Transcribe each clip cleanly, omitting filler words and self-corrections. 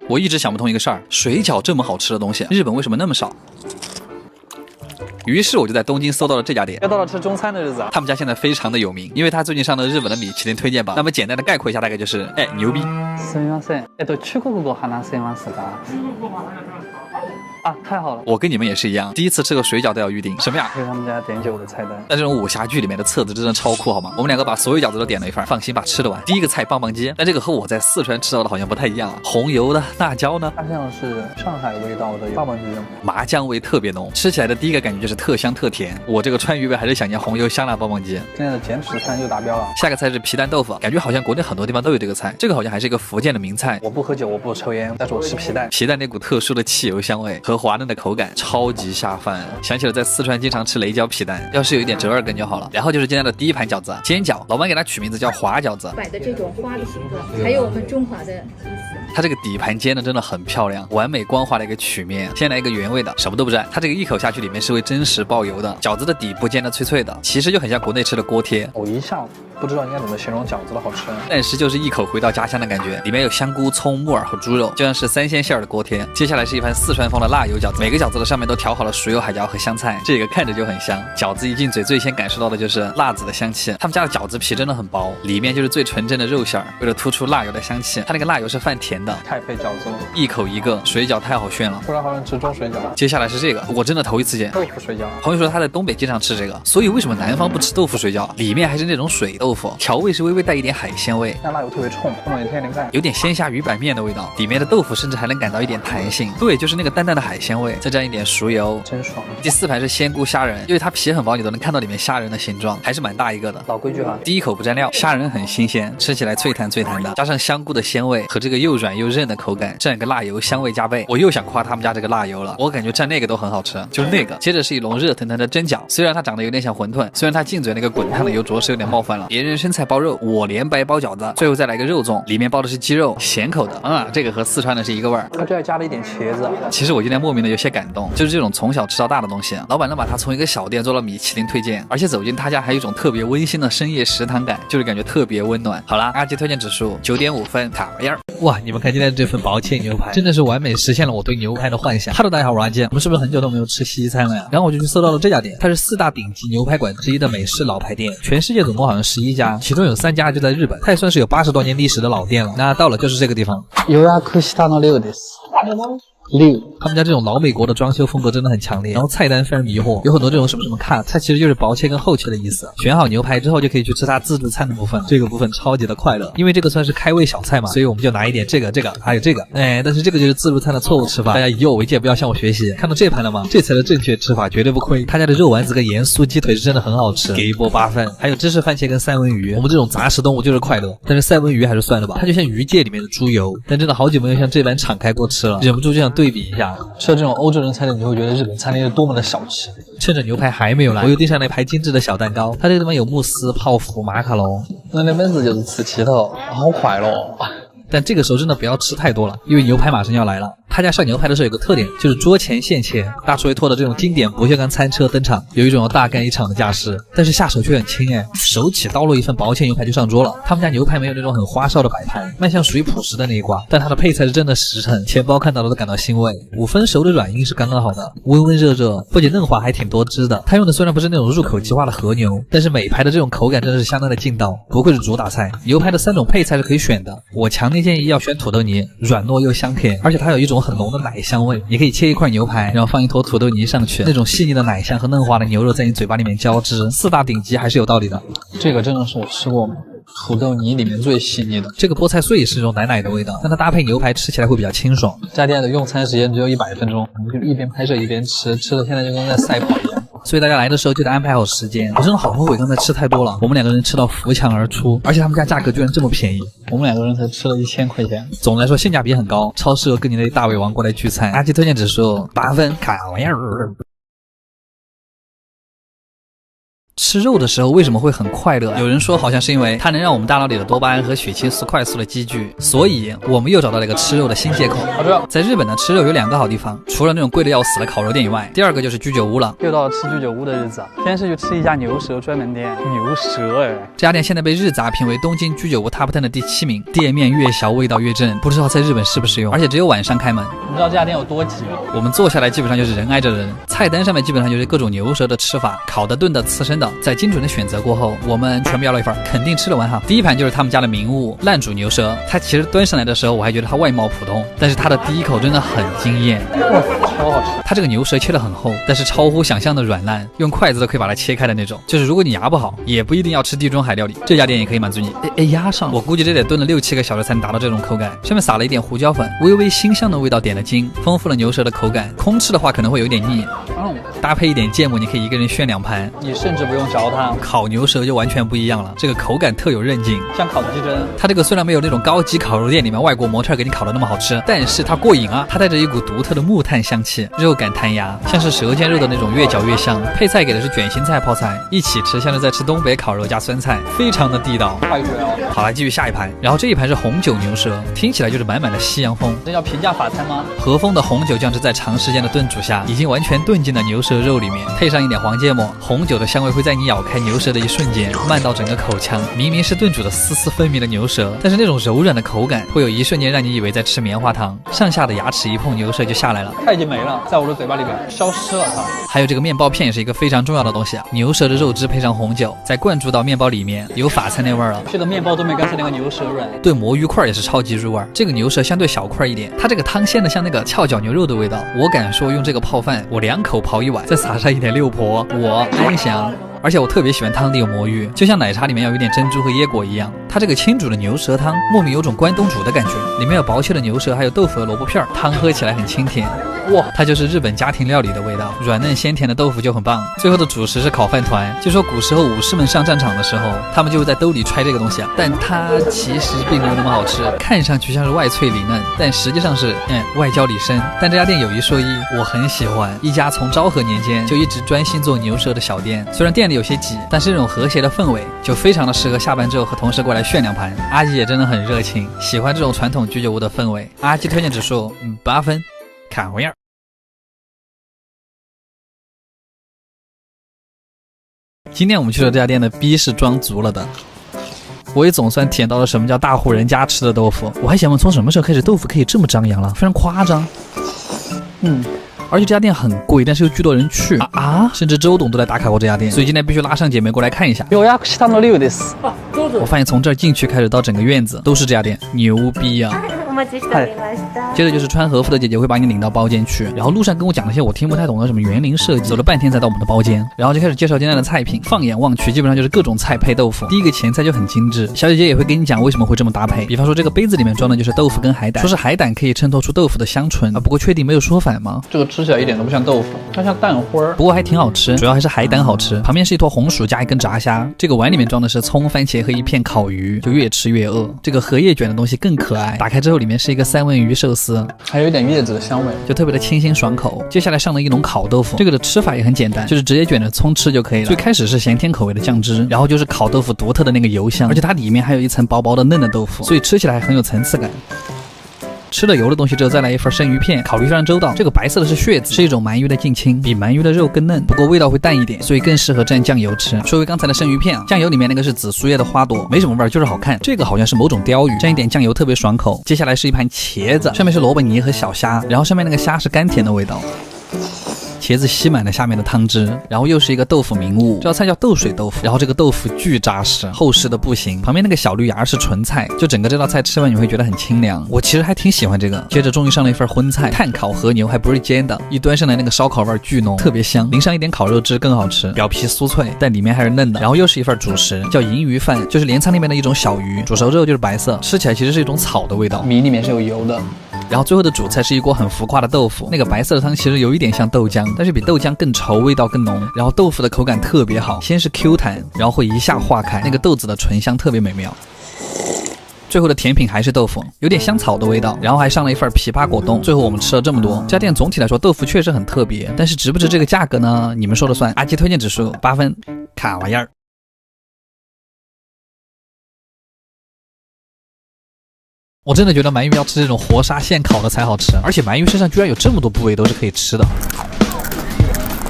我一直想不通一个事儿，水饺这么好吃的东西，日本为什么那么少？于是我就在东京搜到了这家店。又到了吃中餐的日子啊！他们家现在非常的有名，因为他最近上了日本的米其林推荐榜。那么简单的概括一下，大概就是，牛逼。すみません。中国語話せますか？啊，太好了！我跟你们也是一样，第一次吃个水饺都要预定。什么呀？是他们家点酒的菜单。但这种武侠剧里面的册子真的超酷，好吗？我们两个把所有饺子都点了一份，放心吧，吃得完。第一个菜棒棒鸡，但这个和我在四川吃到的好像不太一样啊。红油的辣椒呢？它像是上海味道的棒棒鸡，麻酱味特别浓，吃起来的第一个感觉就是特香特甜。我这个川渝味还是想念红油香辣棒棒鸡。现在的减脂餐就达标了。下个菜是皮蛋豆腐，感觉好像国内很多地方都有这个菜。这个好像还是一个福建的名菜。我不喝酒，我不抽烟，但是我吃皮蛋。皮蛋那股特殊的汽油香味和滑嫩的口感。超级下饭，想起了在四川经常吃雷椒皮蛋，要是有一点折耳根就好了。然后就是今天的第一盘饺子，煎饺，老板给它取名字叫华饺子，摆的这种花的形状，还有我们中华的意思。它这个底盘煎的真的很漂亮，完美光滑的一个曲面。先来一个原味的，什么都不蘸，它这个一口下去里面是会真实爆油的，饺子的底部煎的脆脆的，其实就很像国内吃的锅贴。我一下不知道应该怎么形容饺子的好吃，但是就是一口回到家乡的感觉，里面有香菇、葱、木耳和猪肉，就像是3鲜馅的锅贴。接下来是一盘四川风的辣油饺子，每个饺子的上面都调好了熟油海椒和香菜，这个看着就很香。饺子一进嘴，最先感受到的就是辣子的香气。他们家的饺子皮真的很薄，里面就是最纯正的肉馅儿。为了突出辣油的香气，它那个辣油是泛甜的，太配饺子了。一口一个水饺太好炫了，突然好想吃中水饺。接下来是这个，我真的头一次见豆腐水饺。朋友说他在东北经常吃这个，所以为什么南方不吃豆腐水饺？里面还是那种水豆腐，调味是微微带一点海鲜味，那辣油特别冲，后面有天灵盖，有点鲜虾鱼板面的味道。里面的豆腐甚至还能感到一点弹性，对，就是那个淡淡的海鲜味，再蘸一点熟油，真爽。第4盘是鲜菇虾仁，因为它皮很薄，你都能看到里面虾仁的形状，还是蛮大一个的。老规矩哈，第一口不蘸料，虾仁很新鲜，吃起来脆弹脆弹的，加上香菇的鲜味和这个又软又韧的口感，蘸个辣油香味加倍。我又想夸他们家这个辣油了，我感觉蘸那个都很好吃，就是那个。接着是一笼热腾腾的蒸饺，虽然它长得有点像馄饨，虽然它进嘴那个滚烫的油着实有点冒犯了。别人生菜包肉，我连白包饺子，最后再来个肉粽，里面包的是鸡肉，咸口的啊，这个和四川的是一个味儿。它这还加了一点茄子。其实我今天莫名的有些感动，就是这种从小吃到大的东西，老板能把它从一个小店做到米其林推荐，而且走进他家还有一种特别温馨的深夜食堂感，就是感觉特别温暖。好啦，阿基推荐指数9.5分，卡玩意儿。哇，你们看今天这份薄切牛排，真的是完美实现了我对牛排的幻想。Hello， 大家好，我是阿基，我们是不是很久都没有吃西餐了呀？然后我就去搜到了这家店，它是4大顶级牛排馆之一的美式老牌店，全世界总共好像11家，其中有3家就在日本，它也算是有80多年历史的老店了。那到了就是这个地方。予約したの6です。6，他们家这种老美国的装修风格真的很强烈，然后菜单非常迷惑，有很多这种什么什么 cut， 它其实就是薄切跟厚切的意思。选好牛排之后就可以去吃它自助餐的部分，这个部分超级的快乐，因为这个算是开胃小菜嘛，所以我们就拿一点这个还有这个，但是这个就是自助餐的错误吃法，大家以我为戒，不要向我学习。看到这盘了吗？这才是正确吃法，绝对不亏。他家的肉丸子跟盐酥鸡腿是真的很好吃，给一波8分。还有芝士番茄跟三文鱼，我们这种杂食动物就是快乐，但是三文鱼还是算了吧，它就像鱼界里面的猪油，但真的好久没有像这般敞开过吃了，忍不住就想对比一下。吃了这种欧洲人餐厅，你就会觉得日本餐厅是多么的小气。趁着牛排还没有来，我又订上了一排精致的小蛋糕，它这个地方有慕斯、泡芙、马卡龙。那边子就是吃起头，好快咯。但这个时候真的不要吃太多了，因为牛排马上要来了。他家上牛排的时候有个特点，就是桌前现切，大厨会拖的这种经典不锈钢餐车登场，有一种要大干一场的架势，但是下手却很轻手起刀落一份薄切牛排就上桌了。他们家牛排没有那种很花哨的摆盘，卖相属于朴实的那一挂，但它的配菜是真的实诚，钱包看到了都感到欣慰。5分熟的软硬是刚刚好的，温温热热，不仅嫩滑还挺多汁的。他用的虽然不是那种入口即化的和牛，但是每排的这种口感真的是相当的劲道，不愧是主打菜。牛排的3种配菜是可以选的，我强烈建议要选土豆泥，软糯又香甜，而且它有一种很浓的奶香味。你可以切一块牛排，然后放一坨土豆泥上去，那种细腻的奶香和嫩滑的牛肉在你嘴巴里面交织，4大顶级还是有道理的。这个真的是我吃过土豆泥里面最细腻的。这个菠菜碎也是这种奶奶的味道，但它搭配牛排吃起来会比较清爽。这家店的用餐时间只有100分钟，我们就一边拍摄一边吃，吃的现在就跟在赛跑一样。所以大家来的时候就得安排好时间。我真的好后悔刚才吃太多了，我们2个人吃到扶墙而出，而且他们家价格居然这么便宜，我们2个人才吃了1000块钱。总的来说性价比很高，超适合跟你的大胃王过来聚餐。阿基推荐指数8分，卡玩意儿。吃肉的时候为什么会很快乐？有人说好像是因为它能让我们大脑里的多巴胺和血清素快速的积聚，所以我们又找到了一个吃肉的新借口。在日本呢，吃肉有2个好地方，除了那种贵的要死的烤肉店以外，第2个就是居酒屋了。又到了吃居酒屋的日子啊！先是去吃一家牛舌专门店，牛舌哎，这家店现在被日杂评为东京居酒屋 Top 10的第7名，店面越小味道越正，不知道在日本适不适用，而且只有晚上开门。你知道这家店有多挤吗？我们坐下来基本上就是人挨着人，菜单上面基本上就是各种牛舌的吃法，烤的、炖的、刺身的。在精准的选择过后，我们全部要了一份，肯定吃得完哈。第一盘就是他们家的名物烂煮牛舌，它其实端上来的时候我还觉得它外貌普通，但是它的第一口真的很惊艳，哇，超好吃！它这个牛舌切得很厚，但是超乎想象的软烂，用筷子都可以把它切开的那种。就是如果你牙不好，也不一定要吃地中海料理，这家店也可以满足你。压上了，我估计这得炖了6、7个小时才能达到这种口感。上面撒了一点胡椒粉，微微辛香的味道点了睛，丰富了牛舌的口感。空吃的话可能会有点腻，搭配一点芥末，你可以一个人炫2盘，你甚至不用嚼它。烤牛舌就完全不一样了，这个口感特有韧劲，像烤鸡胗。它这个虽然没有那种高级烤肉店里面外国模特给你烤的那么好吃，但是它过瘾啊！它带着一股独特的木炭香气，肉感弹牙，像是舌尖肉的那种越嚼越香。配菜给的是卷心菜泡菜，一起吃像是在吃东北烤肉加酸菜，非常的地道，太绝了。好，来继续下一盘，然后这一盘是红酒牛舌，听起来就是满满的西洋风。这叫平价法餐吗？和风的红酒酱汁在长时间的炖煮下，已经完全炖进了牛舌肉里面，配上一点黄芥末，红酒的香味会在你咬开牛舌的一瞬间漫到整个口腔。明明是炖煮的丝丝分明的牛舌，但是那种柔软的口感会有一瞬间让你以为在吃棉花糖，上下的牙齿一碰牛舌就下来了，它已经没了，在我的嘴巴里边消失了它。还有这个面包片也是一个非常重要的东西啊，牛舌的肉汁配上红酒，再灌注到面包里面，有法餐那味儿了。这个面包都没干脆那个牛舌软。炖魔芋块也是超级入味，这个牛舌相对小块一点，它这个汤鲜的像那个翘脚牛肉的味道，我敢说用这个泡饭，我2口泡1碗，再撒上一点六婆，我安详。而且我特别喜欢汤底有魔芋，就像奶茶里面要有一点珍珠和椰果一样。它这个清煮的牛舌汤，莫名有种关东煮的感觉，里面有薄切的牛舌，还有豆腐和萝卜片，汤喝起来很清甜。哇，它就是日本家庭料理的味道，软嫩鲜甜的豆腐就很棒。最后的主食是烤饭团，就说古时候武士们上战场的时候，他们就会在兜里揣这个东西啊，但它其实并没有那么好吃，看上去像是外脆里嫩，但实际上是外焦里深。但这家店有一说一，我很喜欢，一家从昭和年间就一直专心做牛舌的小店，虽然店里有些挤，但是这种和谐的氛围就非常的适合下班之后和同事过来炫2盘。阿基也真的很热情，喜欢这种传统居酒屋的氛围。阿基推荐指数8分，看红样。今天我们去的这家店的逼是装足了的，我也总算体验到了什么叫大户人家吃的豆腐。我还想问，从什么时候开始豆腐可以这么张扬了？非常夸张。而且这家店很贵，但是又巨多人去甚至周董都来打卡过这家店，所以今天必须拉上姐妹过来看一下。我发现从这儿进去开始到整个院子都是这家店，牛逼啊！接着就是穿和服的姐姐会把你领到包间去，然后路上跟我讲了些我听不太懂的什么园林设计，走了半天才到我们的包间，然后就开始介绍今天的菜品。放眼望去，基本上就是各种菜配豆腐。第一个前菜就很精致，小姐姐也会跟你讲为什么会这么搭配。比方说这个杯子里面装的就是豆腐跟海胆，说是海胆可以衬托出豆腐的香醇不过确定没有说反吗？这个吃起来一点都不像豆腐，它像蛋花，不过还挺好吃，主要还是海胆好吃。旁边是一坨红薯加一根炸虾，这个碗里面装的是葱、番茄和一片烤鱼，就越吃越饿。这个荷叶卷的东西更可爱，打开之后里面是一个三文鱼寿司，还有一点叶子的香味，就特别的清新爽口。接下来上了一笼烤豆腐，这个的吃法也很简单，就是直接卷着葱吃就可以了。最开始是咸甜口味的酱汁，然后就是烤豆腐独特的那个油香，而且它里面还有一层薄薄的嫩的豆腐，所以吃起来很有层次感。吃了油的东西之后再来一份生鱼片，考虑非常周到。这个白色的是血子，是一种鳗鱼的近亲，比鳗鱼的肉更嫩，不过味道会淡一点，所以更适合蘸酱油吃。说回刚才的生鱼片酱油里面那个是紫苏叶的花朵，没什么味儿，就是好看。这个好像是某种鲷鱼，蘸一点酱油特别爽口。接下来是一盘茄子，上面是萝卜泥和小虾，然后上面那个虾是甘甜的味道。茄子吸满了下面的汤汁，然后又是一个豆腐名物，这道菜叫豆水豆腐，然后这个豆腐巨扎实，厚实的不行。旁边那个小绿芽是纯菜，就整个这道菜吃完你会觉得很清凉。我其实还挺喜欢这个。接着终于上了一份荤菜，炭烤和牛，还不是煎的，一端上来那个烧烤味巨浓，特别香，淋上一点烤肉汁更好吃，表皮酥脆，但里面还是嫩的。然后又是一份主食，叫银鱼饭，就是镰仓那边的一种小鱼，煮熟之后就是白色，吃起来其实是一种草的味道，米里面是有油的。然后最后的主菜是一锅很浮夸的豆腐，那个白色的汤其实有一点像豆浆，但是比豆浆更稠，味道更浓。然后豆腐的口感特别好，先是 Q 弹，然后会一下化开，那个豆子的醇香特别美妙。最后的甜品还是豆腐，有点香草的味道，然后还上了一份枇杷果冻。最后我们吃了这么多，这家店总体来说豆腐确实很特别，但是值不值这个价格呢？你们说了算。阿基推荐指数8分，卡玩意儿。我真的觉得鳗鱼要吃这种活杀现烤的才好吃，而且鳗鱼身上居然有这么多部位都是可以吃的。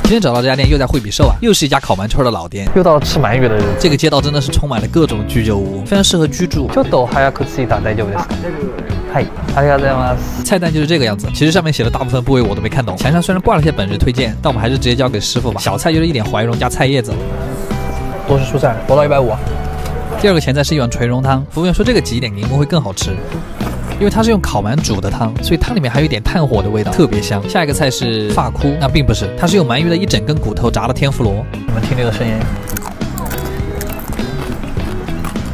今天找到这家店又在惠比寿啊，又是一家烤鳗串的老店，又到了吃鳗鱼的日子。这个街道真的是充满了各种居酒屋，非常适合居住。ちょっと早く着いたら大丈夫ですか？はい、ありがとうございます。菜单就是这个样子，其实上面写的大部分部位我都没看懂，墙上虽然挂了些本日推荐，但我们还是直接交给师傅吧。小菜就是一点怀蓉加菜叶子，都是蔬菜，不到150。第二个前菜是一碗垂蓉汤，服务员说这个挤一点柠檬会更好吃。因为它是用烤鳗煮的汤，所以汤里面还有一点炭火的味道，特别香。下一个菜是发箍，那并不是，它是用鳗鱼的一整根骨头炸的天妇罗。你们听这个声音，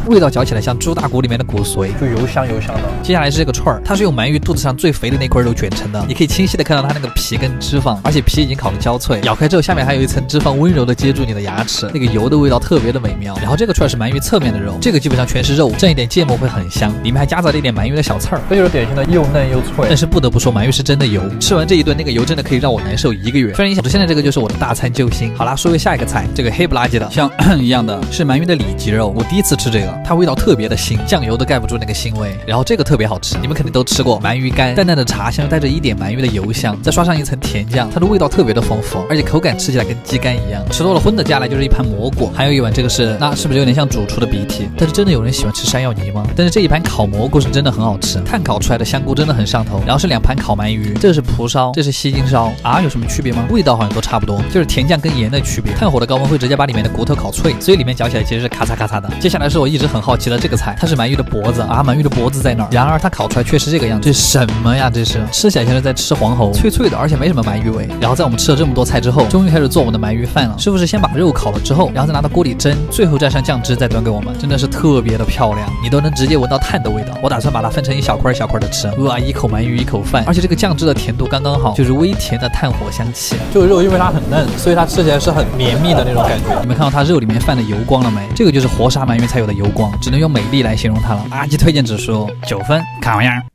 味道嚼起来像猪大骨里面的骨髓，就油香油香的。接下来是这个串儿，它是用鳗鱼肚子上最肥的那块肉卷成的，你可以清晰的看到它那个皮跟脂肪，而且皮已经烤得焦脆，咬开之后下面还有一层脂肪温柔的接住你的牙齿，那个油的味道特别的美妙。然后这个串是鳗鱼侧面的肉，这个基本上全是肉，蘸一点芥末会很香，里面还夹杂了一点鳗鱼的小刺儿，这就是典型的又嫩又脆。但是不得不说鳗鱼是真的油，吃完这一顿那个油真的可以让我难受1个月。非常影响，现在这个就是我的大餐救星。好啦，说回下一个菜，这个黑不拉几的像一样的是鳗鱼的里脊肉，我第一次吃这个，它味道特别的腥，酱油都盖不住那个腥味。然后这个特别好吃，你们肯定都吃过鳗鱼干，淡淡的茶香带着一点鳗鱼的油香，再刷上一层甜酱，它的味道特别的丰富，而且口感吃起来跟鸡肝一样。吃多了荤的，接下来就是一盘蘑菇，还有一碗这个是，那是不是有点像主厨的鼻涕？但是真的有人喜欢吃山药泥吗？但是这一盘烤蘑菇是真的很好吃，炭烤出来的香菇真的很上头。然后是2盘烤鳗鱼，这是蒲烧，这是西京烧啊，有什么区别吗？味道好像都差不多，就是甜酱跟盐的区别。炭火的高温会直接把里面的骨头烤脆，所以里面嚼起来其实是咔嚓咔嚓的。接下来是我一直很好奇的这个菜，它是鳗鱼的脖子啊，鳗鱼的脖子在哪儿？然而它烤出来却是这个样子，这是什么呀？这是吃起来像是在吃黄喉，脆脆的，而且没什么鳗鱼味。然后在我们吃了这么多菜之后，终于开始做我们的鳗鱼饭了。师傅是先把肉烤了之后，然后再拿到锅里蒸，最后蘸上酱汁再端给我们，真的是特别的漂亮，你都能直接闻到炭的味道。我打算把它分成一小块一小块的吃，哇，一口鳗鱼一口饭，而且这个酱汁的甜度刚刚好，就是微甜的炭火香气。这个肉因为它很嫩，所以它吃起来是很绵密的那种感觉。你们看到它肉里面泛的油光了没？这个就是活杀鳗鱼才有的油光，只能用美丽来形容它了。阿基推荐指数9分，看玩意儿。